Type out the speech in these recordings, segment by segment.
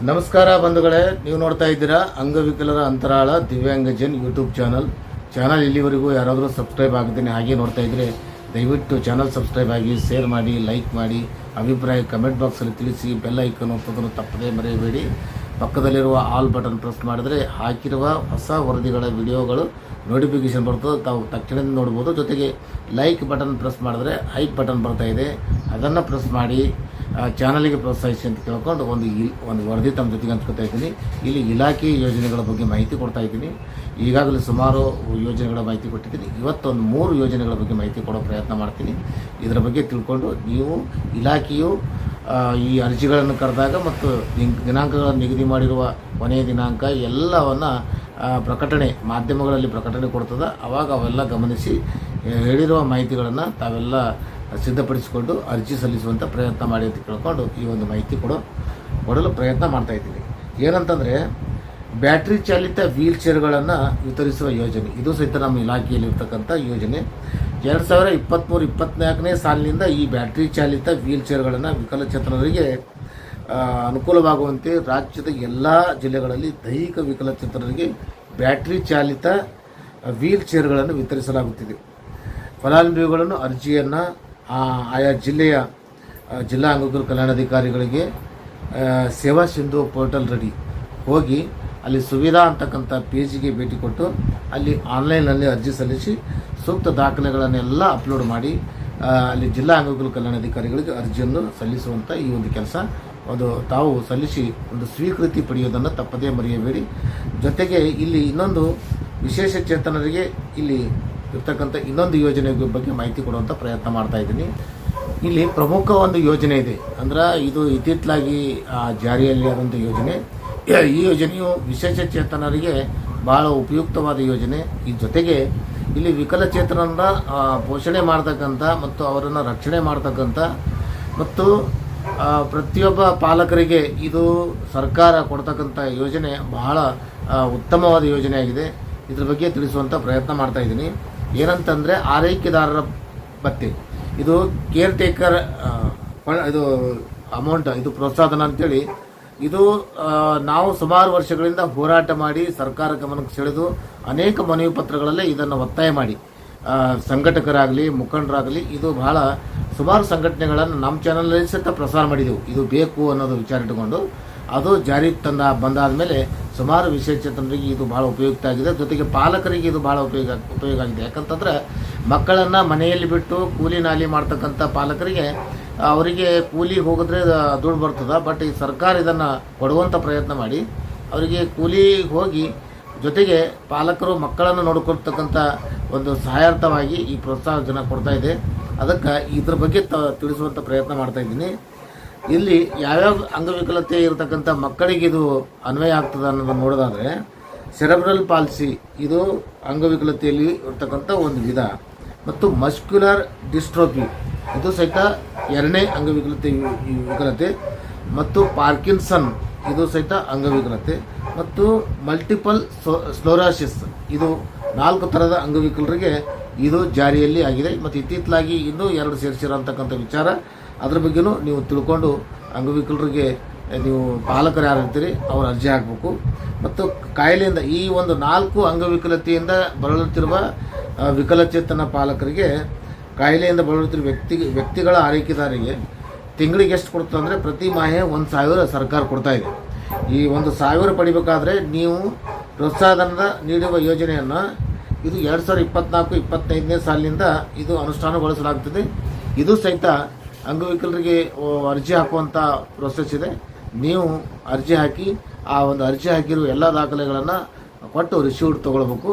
ನಮಸ್ಕಾರ ಬಂಧುಗಳೇ, ನೀವು ನೋಡ್ತಾ ಇದ್ದೀರಾ ಅಂಗವಿಕಲರ ಅಂತರಾಳ ದಿವ್ಯಾಂಗಜನ್ ಯೂಟ್ಯೂಬ್ ಚಾನಲ್. ಇಲ್ಲಿವರೆಗೂ ಯಾರಾದರೂ ಸಬ್ಸ್ಕ್ರೈಬ್ ಆಗಿದ್ದೀನಿ ಹಾಗೆ ನೋಡ್ತಾ ಇದ್ದರೆ ದಯವಿಟ್ಟು ಚಾನಲ್ ಸಬ್ಸ್ಕ್ರೈಬ್ ಆಗಿ, ಶೇರ್ ಮಾಡಿ, ಲೈಕ್ ಮಾಡಿ, ಅಭಿಪ್ರಾಯ ಕಮೆಂಟ್ ಬಾಕ್ಸಲ್ಲಿ ತಿಳಿಸಿ. ಬೆಲ್ ಐಕನ್ ಒತ್ತೋದನ್ನು ತಪ್ಪದೇ ಮರೆಯಬೇಡಿ. ಪಕ್ಕದಲ್ಲಿರುವ ಆಲ್ ಬಟನ್ ಪ್ರೆಸ್ ಮಾಡಿದರೆ ಹಾಕಿರುವ ಹೊಸ ವರದಿಗಳ ವಿಡಿಯೋಗಳು ನೋಟಿಫಿಕೇಷನ್ ಬರ್ತದೆ, ತಾವು ತಕ್ಷಣ ನೋಡ್ಬೋದು. ಜೊತೆಗೆ ಲೈಕ್ ಬಟನ್ ಪ್ರೆಸ್ ಮಾಡಿದ್ರೆ ಹೈಪ್ ಬಟನ್ ಬರ್ತಾ ಇದೆ, ಅದನ್ನು ಪ್ರೆಸ್ ಮಾಡಿ ಚಾನಲಿಗೆ ಪ್ರೋತ್ಸಾಹಿಸಿ ಅಂತ ಕೇಳ್ಕೊಂಡು ಒಂದು ವರದಿ ತಮ್ಮ ಜೊತೆಗೆ ಹಂಚ್ಕೊತಾ ಇದ್ದೀನಿ. ಇಲ್ಲಿ ಇಲಾಖೆ ಯೋಜನೆಗಳ ಬಗ್ಗೆ ಮಾಹಿತಿ ಕೊಡ್ತಾ ಇದ್ದೀನಿ. ಈಗಾಗಲೇ ಸುಮಾರು ಯೋಜನೆಗಳ ಮಾಹಿತಿ ಕೊಟ್ಟಿದ್ದೀನಿ. ಇವತ್ತೊಂದು 3 ಯೋಜನೆಗಳ ಬಗ್ಗೆ ಮಾಹಿತಿ ಕೊಡೋ ಪ್ರಯತ್ನ ಮಾಡ್ತೀನಿ. ಇದರ ಬಗ್ಗೆ ತಿಳ್ಕೊಂಡು ನೀವು ಇಲಾಖೆಯು ಈ ಅರ್ಜಿಗಳನ್ನು ಕರೆದಾಗ ಮತ್ತು ದಿನಾಂಕಗಳನ್ನು ನಿಗದಿ ಮಾಡಿರುವ ಕೊನೆಯ ದಿನಾಂಕ ಎಲ್ಲವನ್ನು ಮಾಧ್ಯಮಗಳಲ್ಲಿ ಪ್ರಕಟಣೆ ಕೊಡ್ತದೆ. ಆವಾಗ ಅವೆಲ್ಲ ಗಮನಿಸಿ ಹೇಳಿರುವ ಮಾಹಿತಿಗಳನ್ನು ತಾವೆಲ್ಲ ಸಿದ್ಧಪಡಿಸಿಕೊಂಡು ಅರ್ಜಿ ಸಲ್ಲಿಸುವಂಥ ಪ್ರಯತ್ನ ಮಾಡಿ ಅಂತ ಕೇಳ್ಕೊಂಡು ಈ ಒಂದು ಮಾಹಿತಿ ಕೊಡಲು ಪ್ರಯತ್ನ ಮಾಡ್ತಾಯಿದ್ದೀನಿ. ಏನಂತಂದರೆ, ಬ್ಯಾಟ್ರಿ ಚಾಲಿತ ವೀಲ್ ಚೇರ್ಗಳನ್ನು ವಿತರಿಸುವ ಯೋಜನೆ, ಇದು ಸಹಿತ ನಮ್ಮ ಇಲಾಖೆಯಲ್ಲಿ ಇರ್ತಕ್ಕಂಥ ಯೋಜನೆ. 2023-24ನೇ ಸಾಲಿನಿಂದ ಈ ಬ್ಯಾಟ್ರಿ ಚಾಲಿತ ವೀಲ್ ಚೇರ್ಗಳನ್ನು ವಿಕಲಚೇತನರಿಗೆ ಅನುಕೂಲವಾಗುವಂತೆ ರಾಜ್ಯದ ಎಲ್ಲ ಜಿಲ್ಲೆಗಳಲ್ಲಿ ದೈಹಿಕ ವಿಕಲಚೇತನರಿಗೆ ಬ್ಯಾಟ್ರಿ ಚಾಲಿತ ವೀಲ್ ಚೇರ್ಗಳನ್ನು ವಿತರಿಸಲಾಗುತ್ತಿದೆ. ಫಲಾನುಭವಿಗಳನ್ನು ಅರ್ಜಿಯನ್ನು ಆಯಾ ಜಿಲ್ಲೆಯ ಜಿಲ್ಲಾ ಅಂಗವಿಕಲ ಕಲ್ಯಾಣಾಧಿಕಾರಿಗಳಿಗೆ ಸೇವಾ ಸಿಂಧು ಪೋರ್ಟಲ್ ರೆಡಿ ಹೋಗಿ ಅಲ್ಲಿ ಸುವಿಧಾ ಅಂತಕ್ಕಂಥ ಪೇಜಿಗೆ ಭೇಟಿ ಕೊಟ್ಟು ಅಲ್ಲಿ ಆನ್ಲೈನಲ್ಲಿ ಅರ್ಜಿ ಸಲ್ಲಿಸಿ ಸೂಕ್ತ ದಾಖಲೆಗಳನ್ನೆಲ್ಲ ಅಪ್ಲೋಡ್ ಮಾಡಿ ಅಲ್ಲಿ ಜಿಲ್ಲಾ ಅಂಗವಿಕಲ ಕಲ್ಯಾಣಾಧಿಕಾರಿಗಳಿಗೆ ಅರ್ಜಿಯನ್ನು ಸಲ್ಲಿಸುವಂಥ ಈ ಒಂದು ಕೆಲಸ ತಾವು ಸಲ್ಲಿಸಿ ಒಂದು ಸ್ವೀಕೃತಿ ಪಡೆಯೋದನ್ನು ತಪ್ಪದೇ ಮರೆಯಬೇಡಿ. ಜೊತೆಗೆ ಇಲ್ಲಿ ಇನ್ನೊಂದು ವಿಶೇಷ ಚೇತನರಿಗೆ ಇಲ್ಲಿ ಇರ್ತಕ್ಕಂಥ ಇನ್ನೊಂದು ಯೋಜನೆ ಬಗ್ಗೆ ಮಾಹಿತಿ ಕೊಡುವಂಥ ಪ್ರಯತ್ನ ಮಾಡ್ತಾ ಇದ್ದೀನಿ. ಇಲ್ಲಿ ಪ್ರಮುಖ ಒಂದು ಯೋಜನೆ ಇದೆ, ಅಂದ್ರೆ ಇದು ಇತ್ತಿತ್ತಲಾಗಿ ಜಾರಿಯಲ್ಲಿ ಆದಂಥ ಯೋಜನೆ. ಈ ಯೋಜನೆಯು ವಿಶೇಷ ಚೇತನರಿಗೆ ಭಾಳ ಉಪಯುಕ್ತವಾದ ಯೋಜನೆ. ಈ ಜೊತೆಗೆ ಇಲ್ಲಿ ವಿಕಲಚೇತನರ ಪೋಷಣೆ ಮಾಡ್ತಕ್ಕಂಥ ಮತ್ತು ಅವರನ್ನು ರಕ್ಷಣೆ ಮಾಡ್ತಕ್ಕಂಥ ಮತ್ತು ಪ್ರತಿಯೊಬ್ಬ ಪಾಲಕರಿಗೆ ಇದು ಸರ್ಕಾರ ಕೊಡ್ತಕ್ಕಂಥ ಯೋಜನೆ ಬಹಳ ಉತ್ತಮವಾದ ಯೋಜನೆಯಾಗಿದೆ. ಇದ್ರ ಬಗ್ಗೆ ತಿಳಿಸುವಂಥ ಪ್ರಯತ್ನ ಮಾಡ್ತಾ ಇದ್ದೀನಿ. ಏನಂತಂದರೆ, ಆರೈಕೆದಾರರ ಭತ್ಯೆ, ಇದು ಕೇರ್ ಟೇಕರ್ ಇದು ಅಮೌಂಟ್, ಇದು ಪ್ರೋತ್ಸಾಹನ ಅಂತೇಳಿ ಇದು ನಾವು ಸುಮಾರು ವರ್ಷಗಳಿಂದ ಹೋರಾಟ ಮಾಡಿ ಸರ್ಕಾರ ಗಮನಕ್ಕೆ ಸೆಳೆದು ಅನೇಕ ಮನವಿ ಪತ್ರಗಳಲ್ಲೇ ಇದನ್ನು ಒತ್ತಾಯ ಮಾಡಿ ಸಂಘಟಕರಾಗಲಿ ಮುಖಂಡರಾಗಲಿ ಇದು ಬಹಳ ಸುಮಾರು ಸಂಘಟನೆಗಳನ್ನು ನಮ್ಮ ಚಾನಲಲ್ಲಿ ಸಹಿತ ಪ್ರಸಾರ ಮಾಡಿದೆವು. ಇದು ಬೇಕು ಅನ್ನೋದು ವಿಚಾರ ಇಟ್ಟುಕೊಂಡು ಅದು ಜಾರಿ ಬಂದಾದ ಮೇಲೆ ಸುಮಾರು ವಿಶೇಷಚೇತನರಿಗೆ ಇದು ಭಾಳ ಉಪಯುಕ್ತ ಆಗಿದೆ. ಜೊತೆಗೆ ಪಾಲಕರಿಗೆ ಇದು ಭಾಳ ಉಪಯೋಗ ಆಗಿದೆ. ಯಾಕಂತಂದರೆ ಮಕ್ಕಳನ್ನು ಮನೆಯಲ್ಲಿ ಬಿಟ್ಟು ಕೂಲಿ ನಾಲಿ ಮಾಡ್ತಕ್ಕಂಥ ಪಾಲಕರಿಗೆ ಅವರಿಗೆ ಕೂಲಿ ಹೋಗಿದ್ರೆ ದುಡ್ಡು ಬರ್ತದೆ. ಬಟ್ ಈ ಸರ್ಕಾರ ಇದನ್ನು ಕೊಡುವಂಥ ಪ್ರಯತ್ನ ಮಾಡಿ ಅವರಿಗೆ ಕೂಲಿ ಹೋಗಿ ಜೊತೆಗೆ ಪಾಲಕರು ಮಕ್ಕಳನ್ನು ನೋಡಿಕೊಳ್ತಕ್ಕಂಥ ಒಂದು ಸಹಾಯಾರ್ಥವಾಗಿ ಈ ಪ್ರೋತ್ಸಾಹ ಜನ ಕೊಡ್ತಾ ಇದೆ. ಅದಕ್ಕೆ ಇದ್ರ ಬಗ್ಗೆ ತಿಳಿಸುವಂಥ ಪ್ರಯತ್ನ ಮಾಡ್ತಾ ಇದ್ದೀನಿ. ಇಲ್ಲಿ ಯಾವ್ಯಾವ ಅಂಗವಿಕಲತೆ ಇರತಕ್ಕಂಥ ಮಕ್ಕಳಿಗೆ ಇದು ಅನ್ವಯ ಆಗ್ತದೆ ಅನ್ನೋದನ್ನು ನೋಡೋದಾದರೆ, ಸೆರೆಬ್ರಲ್ ಪಾಲ್ಸಿ ಇದು ಅಂಗವಿಕಲತೆಯಲ್ಲಿ ಇರ್ತಕ್ಕಂಥ ಒಂದು ವಿಧ, ಮತ್ತು ಮಸ್ಕ್ಯುಲರ್ ಡಿಸ್ಟ್ರೋಫಿ ಇದು ಸಹಿತ 2ನೇ ವಿಕಲತೆ, ಮತ್ತು ಪಾರ್ಕಿನ್ಸನ್ ಇದು ಸಹಿತ ಅಂಗವಿಕಲತೆ, ಮತ್ತು ಮಲ್ಟಿಪಲ್ ಸ್ಕ್ಲೆರೋಸಿಸ್ ಇದು 4 ಥರದ ಅಂಗವಿಕಲರಿಗೆ ಇದು ಜಾರಿಯಲ್ಲಿ ಆಗಿದೆ. ಮತ್ತು ಇತ್ತಿತ್ತಲಾಗಿ ಇನ್ನೂ 2 ಸೇರಿಸಿರೋಂತಕ್ಕಂಥ ವಿಚಾರ, ಅದ್ರ ಬಗ್ಗೆಯೂ ನೀವು ತಿಳ್ಕೊಂಡು ಅಂಗವಿಕಲರಿಗೆ ನೀವು ಪಾಲಕರು ಯಾರು ಇರ್ತೀರಿ ಅವ್ರು ಅರ್ಜಿ ಹಾಕಬೇಕು. ಮತ್ತು ಕಾಯಿಲೆಯಿಂದ ಈ ಒಂದು 4 ಅಂಗವಿಕಲತೆಯಿಂದ ಬಳಲುತ್ತಿರುವ ವಿಕಲಚೇತನ ಪಾಲಕರಿಗೆ, ಕಾಯಿಲೆಯಿಂದ ಬಳಲುತ್ತಿರುವ ವ್ಯಕ್ತಿಗಳ ಆರೈಕೆದಾರರಿಗೆ ತಿಂಗಳಿಗೆ ಎಷ್ಟು ಕೊಡ್ತದೆ ಅಂದರೆ ಪ್ರತಿ ಮಾಹೆ 1,000 ಸರ್ಕಾರ ಕೊಡ್ತಾ ಇದೆ. ಈ 1,000 ಪಡಿಬೇಕಾದ್ರೆ ನೀವು ಪ್ರೋತ್ಸಾಹಧನದ ನೀಡುವ ಯೋಜನೆಯನ್ನು ಇದು 2024-25ನೇ ಸಾಲಿನಿಂದ ಇದು ಅನುಷ್ಠಾನಗೊಳಿಸಲಾಗುತ್ತದೆ. ಇದು ಸಹಿತ ಅಂಗವಿಕಲರಿಗೆ ಅರ್ಜಿ ಹಾಕುವಂಥ ಪ್ರೊಸೆಸ್ ಇದೆ. ನೀವು ಅರ್ಜಿ ಹಾಕಿ ಆ ಒಂದು ಅರ್ಜಿ ಹಾಕಿರುವ ಎಲ್ಲ ದಾಖಲೆಗಳನ್ನು ಕೊಟ್ಟು ರಿಸೀವ್ಡ್ ತೊಗೊಳ್ಬೇಕು.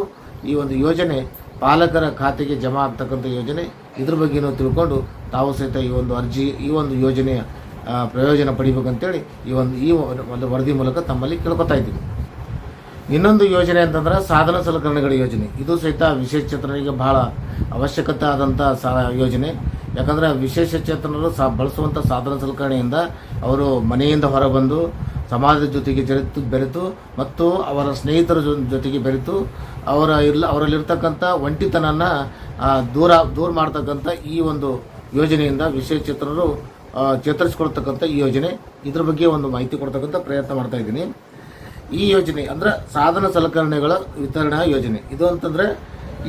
ಈ ಒಂದು ಯೋಜನೆ ಪಾಲಕರ ಖಾತೆಗೆ ಜಮಾ ಆಗ್ತಕ್ಕಂಥ ಯೋಜನೆ. ಇದ್ರ ಬಗ್ಗೆನೂ ತಿಳ್ಕೊಂಡು ತಾವು ಸಹಿತ ಈ ಒಂದು ಯೋಜನೆಯ ಪ್ರಯೋಜನ ಪಡಿಬೇಕಂತೇಳಿ ಈ ಒಂದು ವರದಿ ಮೂಲಕ ತಮ್ಮಲ್ಲಿ ಕೇಳ್ಕೊತಾ ಇದ್ದೀವಿ. ಇನ್ನೊಂದು ಯೋಜನೆ ಅಂತಂದ್ರೆ ಸಾಧನ ಸಲಕರಣೆಗಳ ಯೋಜನೆ. ಇದು ಸಹಿತ ವಿಶೇಷಚೇತನರಿಗೆ ಬಹಳ ಅವಶ್ಯಕತೆ ಆದಂಥ ಯೋಜನೆ. ಯಾಕಂದರೆ ವಿಶೇಷಚೇತನರು ಬಳಸುವಂಥ ಸಾಧನ ಸಲಕರಣೆಯಿಂದ ಅವರು ಮನೆಯಿಂದ ಹೊರಬಂದು ಸಮಾಜದ ಜೊತೆಗೆ ಬೆರೆತು ಮತ್ತು ಅವರ ಸ್ನೇಹಿತರ ಜೊತೆಗೆ ಬೆರೆತು ಅವರಲ್ಲಿರ್ತಕ್ಕಂಥ ಒಂಟಿತನನ ದೂರ ಮಾಡ್ತಕ್ಕಂಥ ಈ ಒಂದು ಯೋಜನೆಯಿಂದ ವಿಶೇಷಚೇತನರು ಚೇತರಿಸಿಕೊಳ್ತಕ್ಕಂಥ ಈ ಯೋಜನೆ. ಇದ್ರ ಬಗ್ಗೆ ಒಂದು ಮಾಹಿತಿ ಕೊಡ್ತಕ್ಕಂಥ ಪ್ರಯತ್ನ ಮಾಡ್ತಾ ಇದ್ದೀನಿ. ಈ ಯೋಜನೆ ಅಂದರೆ ಸಾಧನ ಸಲಕರಣೆಗಳ ವಿತರಣಾ ಯೋಜನೆ. ಇದು ಅಂತಂದರೆ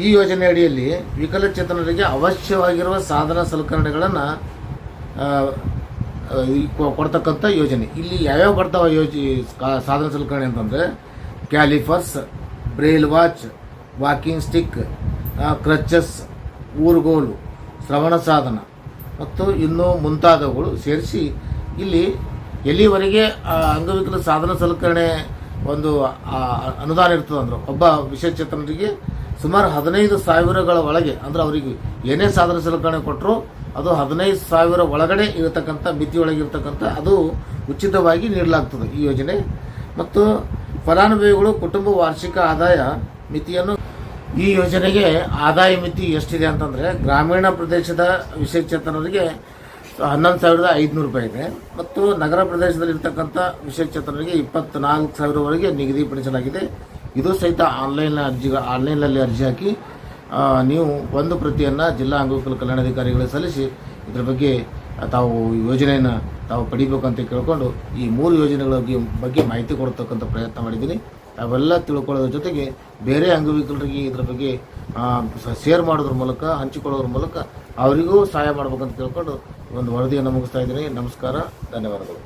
ಈ ಯೋಜನೆ ಅಡಿಯಲ್ಲಿ ವಿಕಲಚೇತನರಿಗೆ ಅವಶ್ಯವಾಗಿರುವ ಸಾಧನ ಸಲಕರಣೆಗಳನ್ನು ಕೊಡ್ತಕ್ಕಂಥ ಯೋಜನೆ. ಇಲ್ಲಿ ಯಾವ್ಯಾವ ಬರ್ತಾವೆ ಸಾಧನ ಸಲಕರಣೆ ಅಂತಂದರೆ calipers, Braille watch, walking stick, crutches, ಊರುಗೋಲು, ಶ್ರವಣ ಸಾಧನ ಮತ್ತು ಇನ್ನೂ ಮುಂತಾದವುಗಳು ಸೇರಿಸಿ ಇಲ್ಲಿ ಎಲ್ಲಿವರೆಗೆ ಅಂಗವಿಕಲ ಸಾಧನ ಸಲಕರಣೆ ಒಂದು ಅನುದಾನ ಇರ್ತದೆ ಅಂದ್ರೆ ಒಬ್ಬ ವಿಶೇಷಚೇತನರಿಗೆ ಸುಮಾರು 15,000ಗಳ ಒಳಗೆ, ಅಂದರೆ ಅವರಿಗೆ ಏನೇ ಸಾಧನ ಸಲಕರಣೆ ಕೊಟ್ಟರು ಅದು 15,000 ಒಳಗಡೆ ಇರತಕ್ಕಂಥ ಮಿತಿಯೊಳಗಿರ್ತಕ್ಕಂಥ ಅದು ಉಚಿತವಾಗಿ ನೀಡಲಾಗ್ತದೆ ಈ ಯೋಜನೆ. ಮತ್ತು ಫಲಾನುಭವಿಗಳು ಕುಟುಂಬ ವಾರ್ಷಿಕ ಆದಾಯ ಮಿತಿಯನ್ನು, ಈ ಯೋಜನೆಗೆ ಆದಾಯ ಮಿತಿ ಎಷ್ಟಿದೆ ಅಂತಂದರೆ ಗ್ರಾಮೀಣ ಪ್ರದೇಶದ ವಿಶೇಷಚೇತನರಿಗೆ 11,500 ರೂಪಾಯಿ ಇದೆ ಮತ್ತು ನಗರ ಪ್ರದೇಶದಲ್ಲಿರ್ತಕ್ಕಂಥ ವಿಶೇಷಚೇತನರಿಗೆ 24,000ವರೆಗೆ ನಿಗದಿಪಡಿಸಲಾಗಿದೆ. ಇದು ಸಹಿತ ಆನ್ಲೈನಲ್ಲಿ ಅರ್ಜಿ ಹಾಕಿ ನೀವು ಒಂದು ಪ್ರತಿಯನ್ನು ಜಿಲ್ಲಾ ಅಂಗವಿಕಲ ಕಲ್ಯಾಣಾಧಿಕಾರಿಗಳಿಗೆ ಸಲ್ಲಿಸಿ ಇದರ ಬಗ್ಗೆ ತಾವು ಯೋಜನೆಯನ್ನು ತಾವು ಪಡಿಬೇಕು ಅಂತ ಕೇಳಿಕೊಂಡು ಈ 3 ಯೋಜನೆಗಳ ಬಗ್ಗೆ ಮಾಹಿತಿ ಕೊಡ್ತಕ್ಕಂಥ ಪ್ರಯತ್ನ ಮಾಡಿದ್ದೀನಿ. ಅವೆಲ್ಲ ತಿಳ್ಕೊಳ್ಳೋದ್ರ ಜೊತೆಗೆ ಬೇರೆ ಅಂಗವಿಕಲರಿಗೆ ಇದರ ಬಗ್ಗೆ ಶೇರ್ ಮಾಡೋದ್ರ ಮೂಲಕ, ಹಂಚಿಕೊಳ್ಳೋದ್ರ ಮೂಲಕ ಅವರಿಗೂ ಸಹಾಯ ಮಾಡ್ಬೇಕಂತ ತಿಳ್ಕೊಂಡು ಒಂದು ವರದಿಯನ್ನು ಮುಗಿಸ್ತಾ ಇದ್ದೀನಿ. ನಮಸ್ಕಾರ, ಧನ್ಯವಾದಗಳು.